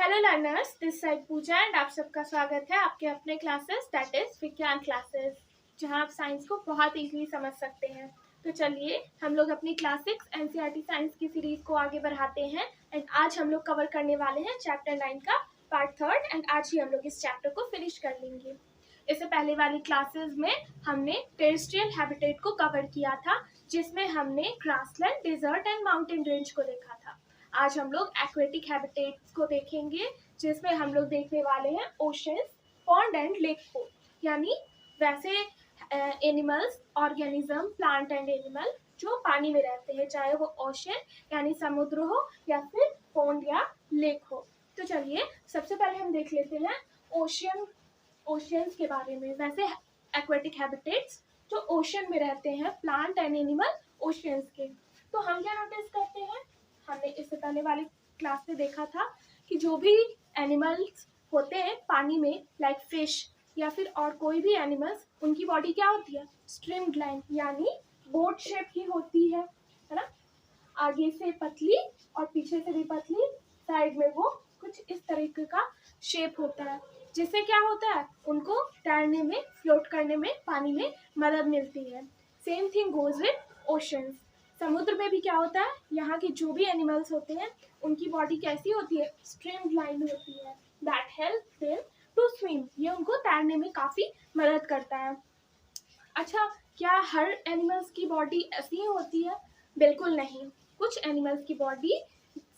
Hello learners, this side Pooja and आप सबका स्वागत है आपके अपने classes that is Vigyan classes, जहां आप साइंस को बहुत इजीली समझ सकते हैं। तो चलिए हम लोग अपनी क्लास 6 एनसीईआरटी साइंस की सीरीज को आगे बढ़ाते हैं एंड आज हम लोग कवर करने वाले हैं चैप्टर 9 का पार्ट 3 एंड आज ही हम लोग इस चैप्टर को फिनिश कर लेंगे। इससे पहले वाली क्लासेस में हमने टेरेस्ट्रियल हैबिटेट को कवर किया था, जिसमें हमने grassland, desert and mountain range को देखा था। आज हम लोग एक्वेटिक हैबिटेट्स को देखेंगे, जिसमें हम लोग देखने वाले हैं ओशंस, पॉन्ड एंड लेक को, यानी वैसे animals, organism, plant and animal जो पानी में रहते हैं, चाहे वो ओशन यानी समुद्र हो या फिर पॉन्ड या लेक हो। तो चलिए सबसे पहले हम देख लेते हैं ओशियंस के बारे में। वैसे एक्वेटिक हैबिटेट्स जो ओशन में रहते हैं, प्लांट एंड एनिमल ओशियंस के, तो हम क्या नोटिस करते हैं, हमने इससे पहले वाली क्लास में देखा था कि जो भी एनिमल्स होते हैं पानी में, लाइक फिश या फिर और कोई भी एनिमल्स, उनकी बॉडी क्या होती है, स्ट्रीमलाइन यानी बोट शेप ही होती है ना। आगे से पतली और पीछे से भी पतली, साइड में वो कुछ इस तरीके का शेप होता है, जिससे क्या होता है, उनको तैरने में, फ्लोट करने में पानी में मदद मिलती है। Same thing goes with oceans. समुद्र में भी क्या होता है, यहाँ के जो भी एनिमल्स होते हैं उनकी बॉडी कैसी होती है, स्ट्रीमलाइन होती है, that help them to swim. ये उनको तैरने में काफ़ी मदद करता है। अच्छा, क्या हर एनिमल्स की बॉडी ऐसी ही होती है? बिल्कुल नहीं, कुछ एनिमल्स की बॉडी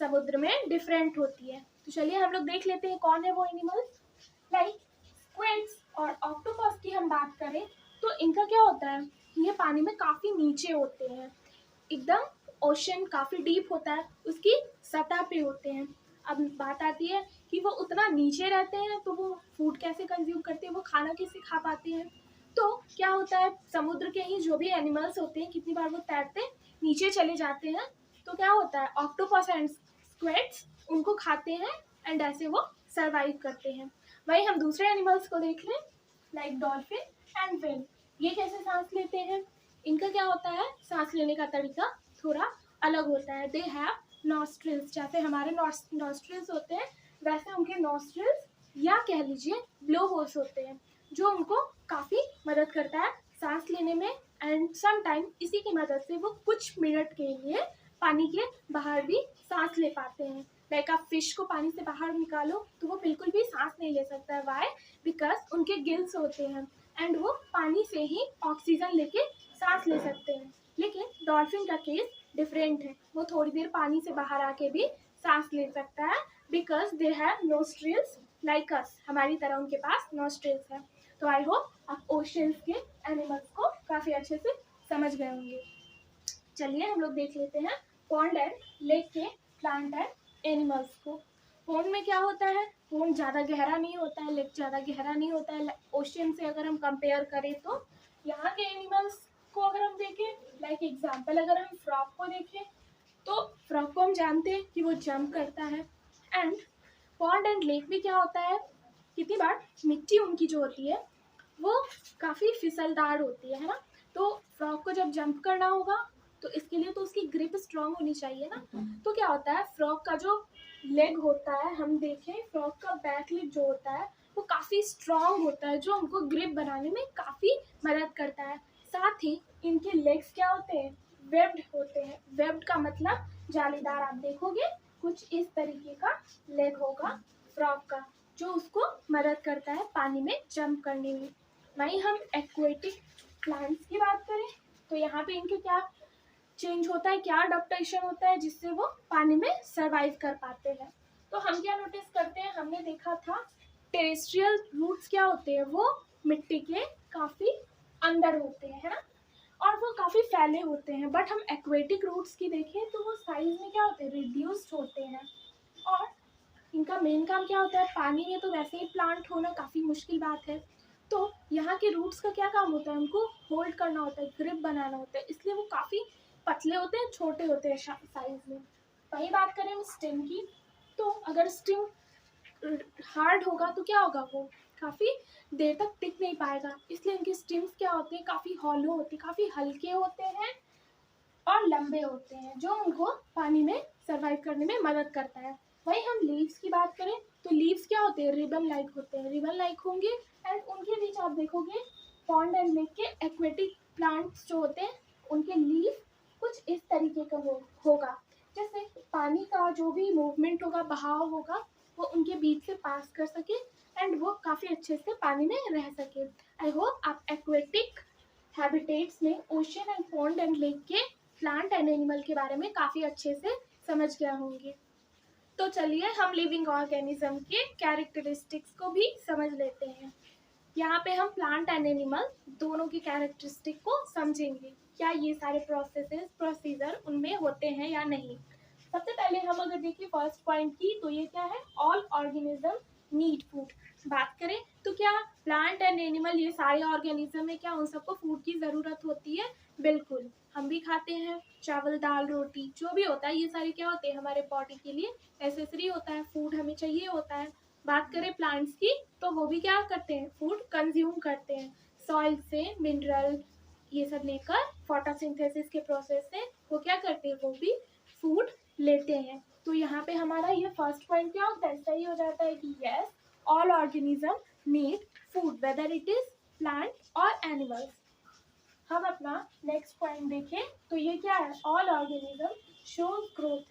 समुद्र में डिफरेंट होती है। तो चलिए हम लोग देख लेते हैं कौन है वो एनिमल्स। लाइक स्क्विड्स और ऑक्टोपस की हम बात करें तो इनका क्या होता है, ये पानी में काफ़ी नीचे होते हैं, एकदम ओशन काफ़ी डीप होता है, उसकी सतह पे होते हैं। अब बात आती है कि वो उतना नीचे रहते हैं तो वो फूड कैसे कंज्यूम करते हैं, वो खाना कैसे खा पाते हैं। तो क्या होता है, समुद्र के ही जो भी एनिमल्स होते हैं, कितनी बार वो तैरते नीचे चले जाते हैं, तो क्या होता है, ऑक्टोपस एंड स्क्विड्स उनको खाते हैं एंड ऐसे वो सर्वाइव करते हैं। वहीं हम दूसरे एनिमल्स को देख लें, लाइक डॉल्फिन एंड व्हेल। ये कैसे सांस लेते हैं, इनका क्या होता है, सांस लेने का तरीका थोड़ा अलग होता है। दे हैव नॉस्ट्रिल्स, जैसे हमारे नॉस्ट्रिल्स होते हैं वैसे उनके नॉस्ट्रिल्स या कह लीजिए ब्लो होल्स होते हैं, जो उनको काफ़ी मदद करता है सांस लेने में। एंड सम टाइम इसी की मदद से वो कुछ मिनट के लिए पानी के बाहर भी सांस ले पाते हैं। लाइक आप फिश को पानी से बाहर निकालो तो वो बिल्कुल भी सांस नहीं ले सकता है। वाई? बिकॉज उनके गिल्स होते हैं एंड वो पानी से ही ऑक्सीजन लेके सांस ले सकते हैं। लेकिन डॉल्फिन का केस डिफरेंट है, वो थोड़ी देर पानी से बाहर आके भी सांस ले सकता है, because they have nostrils like us, हमारी तरह उनके पास नोस्ट्रिल्स है। तो आई होप आप ओशंस के एनिमल्स को काफ़ी अच्छे से समझ गए होंगे। चलिए हम लोग देख लेते हैं पॉन्ड एंड लेक के प्लांट एंड एनिमल्स को। पॉन्ड में क्या होता है, पॉन्ड ज़्यादा गहरा नहीं होता है, लेक ज़्यादा गहरा नहीं होता है। ओशन से अगर हम कंपेयर करें तो यहाँ के एनिमल्स को अगर हम देखें, लाइक एग्जाम्पल अगर हम फ्रॉग को देखें तो फ्रॉग को हम जानते हैं कि वो जंप करता है। एंड पॉन्ड एंड लेक में क्या होता है, कितनी बार मिट्टी उनकी जो होती है वो काफ़ी फिसलदार होती है ना। तो फ्रॉग को जब जंप करना होगा तो इसके लिए तो उसकी ग्रिप स्ट्रांग होनी चाहिए ना। तो क्या होता है, फ्रॉग का जो लेग होता है, हम देखें फ्रॉग का बैक लेग जो होता है वो काफ़ी स्ट्रांग होता है, जो उनको ग्रिप बनाने में काफ़ी मदद करता है। साथ ही इनके लेग्स क्या होते हैं, वेब्ड होते हैं। वेब्ड का मतलब जालीदार। आप देखोगे कुछ इस तरीके का लेग होगा फ्रॉग का, जो उसको मदद करता है पानी में जंप करने में। वहीं हम एक्वेटिक प्लांट्स की बात करें तो यहाँ पे इनके क्या चेंज होता है, क्या अडॉप्टेशन होता है, जिससे वो पानी में सर्वाइव कर पाते हैं। तो हम क्या नोटिस करते हैं, हमने देखा था टेरेस्ट्रियल रूट्स क्या होते हैं, वो मिट्टी के काफ़ी अंदर होते हैं, है ना, और वो काफ़ी फैले होते हैं। बट हम एक्वेटिक रूट्स की देखें तो वो साइज में क्या होते हैं, रिड्यूस्ड होते हैं। और इनका मेन काम क्या होता है, पानी में तो वैसे ही प्लांट होना काफ़ी मुश्किल बात है, तो यहाँ के रूट्स का क्या काम होता है, उनको होल्ड करना होता है, ग्रिप बनाना होता है, इसलिए वो काफ़ी पतले होते हैं, छोटे होते हैं साइज में। वही बात करें हम स्टेम की, तो अगर स्टेम हार्ड होगा तो क्या होगा, वो काफ़ी देर तक टिक नहीं पाएगा, इसलिए इनके स्टेम्स क्या होते हैं, काफ़ी हॉलो होते हैं, काफ़ी हल्के होते हैं और लंबे होते हैं, जो उनको पानी में सर्वाइव करने में मदद करता है। वहीं हम लीव्स की बात करें तो लीव्स क्या होते हैं, रिबन लाइक होते हैं, रिबन लाइक होंगे। एंड उनके बीच आप देखोगे पॉन्ड एंड लेक के एक्वेटिक प्लांट्स जो होते हैं उनके लीव कुछ इस तरीके का होगा, जैसे पानी का जो भी मूवमेंट होगा, बहाव होगा, वो उनके बीच से पास कर सके एंड वो काफ़ी अच्छे से पानी में रह सके। आई होप आप एक्वेटिक हैबिटेट्स में ocean and pond and lake के प्लांट एंड एनिमल के बारे में काफ़ी अच्छे से समझ गए होंगे। तो चलिए हम लिविंग ऑर्गेनिज्म के कैरेक्टरिस्टिक्स को भी समझ लेते हैं। यहाँ पे हम प्लांट एंड एनिमल दोनों की कैरेक्टरिस्टिक को समझेंगे, क्या ये सारे प्रोसीजर उनमें होते हैं या नहीं। सबसे पहले हम अगर देखिए फर्स्ट पॉइंट की, तो ये क्या है, ऑल ऑर्गेनिज्म नीड फूड। बात करें तो क्या प्लांट एंड एनिमल ये सारे ऑर्गेनिज्म है, क्या उन सबको फूड की ज़रूरत होती है? बिल्कुल, हम भी खाते हैं, चावल दाल रोटी जो भी होता है ये सारे क्या होते हैं, हमारे बॉडी के लिए नेसेसरी होता है, फूड हमें चाहिए होता है। बात करें प्लांट्स की, तो वो भी क्या करते हैं, फूड कंज्यूम करते हैं, सॉइल से मिनरल ये सब लेकर फोटोसिंथेसिस के प्रोसेस से वो क्या करते हैं, वो भी फूड लेते हैं। तो यहाँ पे हमारा ये फर्स्ट पॉइंट क्या होता है, सही हो जाता है कि yes, all organism need food whether it is plant और एनिमल्स। हम अपना नेक्स्ट पॉइंट देखें तो ये क्या है, ऑल ऑर्गेनिज्म शोज ग्रोथ।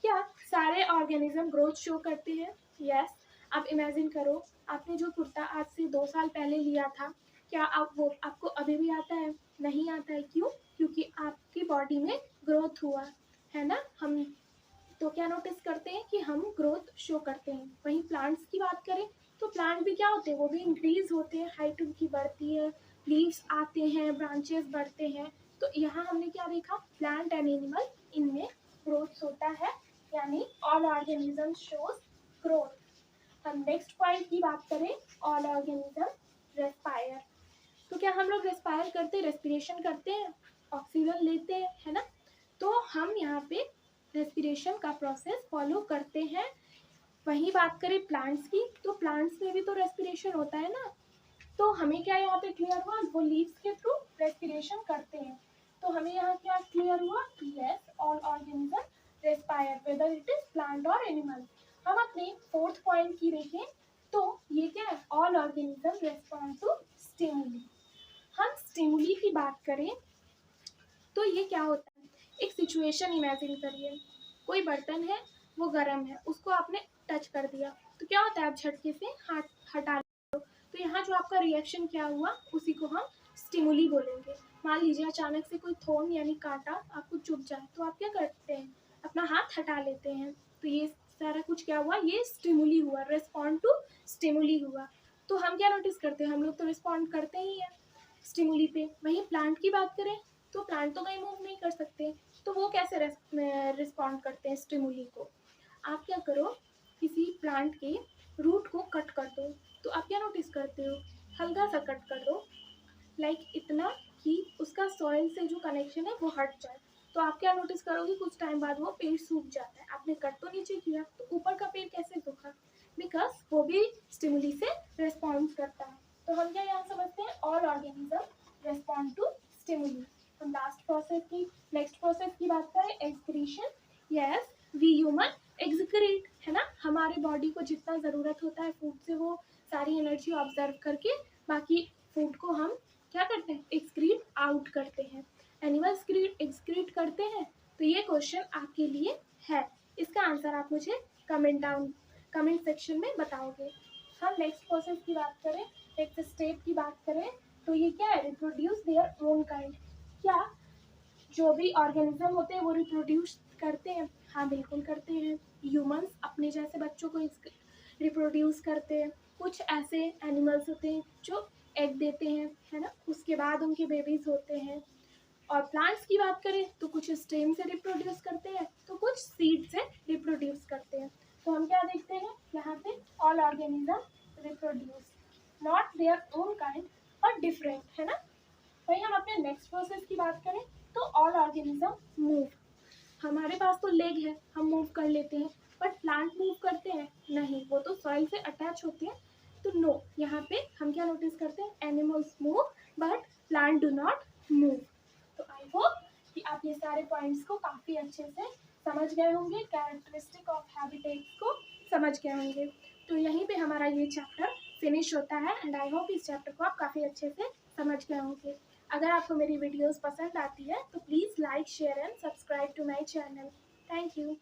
क्या सारे ऑर्गेनिज्म ग्रोथ शो करते हैं? यस। आप इमेजिन करो, आपने जो कुर्ता आज से 2 साल पहले लिया था, क्या आप वो आपको अभी भी आता है? नहीं आता है। क्यों? क्योंकि आपकी बॉडी में ग्रोथ हुआ है ना। हम तो क्या नोटिस करते हैं कि हम ग्रोथ शो करते हैं। वहीं प्लांट्स की बात करें तो प्लांट भी क्या होते हैं, वो भी इंक्रीज होते हैं, हाइट उनकी बढ़ती है, लीव्स आते हैं, ब्रांचेस बढ़ते हैं। तो यहाँ हमने क्या देखा, प्लांट एंड एनिमल इनमें ग्रोथ होता है, यानी ऑल ऑर्गेनिज्म शोज ग्रोथ। हम नेक्स्ट पॉइंट की बात करें, ऑल ऑर्गेनिज्म रेस्पायर। तो क्या हम लोग रेस्पायर करते, रेस्पिरेशन करते हैं, ऑक्सीजन लेते हैं, है ना। तो हम यहाँ पे रेस्पिरेशन का प्रोसेस फॉलो करते हैं। वहीं बात करें प्लांट्स की, तो प्लांट्स में भी तो रेस्पिरेशन होता है ना। तो हमें क्या यहाँ पे क्लियर हुआ, वो लीव्स के थ्रू रेस्पिरेशन करते हैं। तो हमें यहाँ क्या क्लियर हुआ, yes, all organism respire whether it is plant और एनिमल। हम अपने फोर्थ पॉइंट की देखें तो ये क्या है, all organism respond to stimuli. हम स्टिमुली की बात करें तो ये क्या होता है, एक सिचुएशन इमेजिन करिए, कोई बर्तन है वो गर्म है, उसको आपने टच कर दिया तो क्या होता है, आप झटके से हाथ हटा। तो यहाँ जो आपका रिएक्शन क्या हुआ उसी को हम स्टिमुली बोलेंगे। मान लीजिए अचानक से कोई थोन यानी कांटा आपको चुभ जाए तो आप क्या करते हैं, अपना हाथ हटा लेते हैं। तो ये सारा कुछ क्या हुआ, ये स्टिमुली हुआ, रिस्पॉन्ड टू स्टिमुली हुआ। तो हम क्या नोटिस करते हैं, हम लोग तो रिस्पॉन्ड करते ही हैं स्टिमुली पे। वहीं प्लांट की बात करें तो प्लांट तो कहीं मूव नहीं कर सकते, तो वो कैसे रिस्पॉन्ड करते हैं स्टिमुली को। आप क्या करो, किसी प्लांट के रूट को कट कर दो, तो आप क्या नोटिस करते हो, हल्का सा कट कर दो, लाइक इतना कि उसका सॉइल से जो कनेक्शन है वो हट जाए। तो आप क्या नोटिस करोगे, कुछ टाइम बाद वो पेड़ सूख जाता है। आपने कट तो नीचे किया, तो ऊपर का पेड़ कैसे सूखा, बिकॉज वो भी स्टिमुली से रिस्पॉन्ड करता है। तो हम क्या यहाँ समझते हैं, all organism respond to stimuli. हम लास्ट प्रोसेस की, नेक्स्ट प्रोसेस की बात करें, excretion. Yes, we human excrete, है ना। हमारे बॉडी को जितना ज़रूरत होता है फूड से, वो सारी एनर्जी ऑब्जर्व करके बाकी फूड को हम क्या करते हैं, एक्सक्रीट आउट करते हैं। एनिमल्स एक्सक्रीट करते हैं। तो ये क्वेश्चन आपके लिए है, इसका आंसर आप मुझे कमेंट सेक्शन में बताओगे। हम नेक्स्ट प्रोसेस की बात करें, नेक्स्ट स्टेप की बात करें तो ये क्या है, रिप्रोड्यूस देयर ओन काइंड। क्या जो भी ऑर्गेनिज्म होते हैं वो रिप्रोड्यूस करते हैं? हाँ बिल्कुल करते हैं। ह्यूमंस अपने जैसे बच्चों को रिप्रोड्यूस करते हैं। कुछ ऐसे एनिमल्स होते हैं जो एग देते हैं, है ना, उसके बाद उनके बेबीज होते हैं। और प्लांट्स की बात करें तो कुछ स्टेम से रिप्रोड्यूस करते हैं, तो कुछ सीड से रिप्रोड्यूस करते हैं। तो हम क्या देखते हैं यहाँ पे, all organism reproduce not their own kind और डिफरेंट, है ना। वहीं हम अपने नेक्स्ट प्रोसेस की बात करें तो ऑल ऑर्गेनिज्म मूव। हमारे पास तो लेग है, हम मूव कर लेते हैं, बट प्लांट मूव करते हैं? नहीं, वो तो सॉइल से अटैच होते हैं। तो नो, यहाँ पे हम क्या नोटिस करते हैं, animals move but plant do not move. तो आई होप कि आप ये सारे पॉइंट्स को काफ़ी अच्छे से समझ गए होंगे, कैरेक्टरिस्टिक ऑफ हैबिटेट्स को। समझ गए होंगे। तो यहीं पे हमारा ये चैप्टर फिनिश होता है एंड आई होप इस चैप्टर को आप काफ़ी अच्छे से समझ गए होंगे। अगर आपको मेरी वीडियोस पसंद आती है तो please like share and subscribe to my channel. Thank you.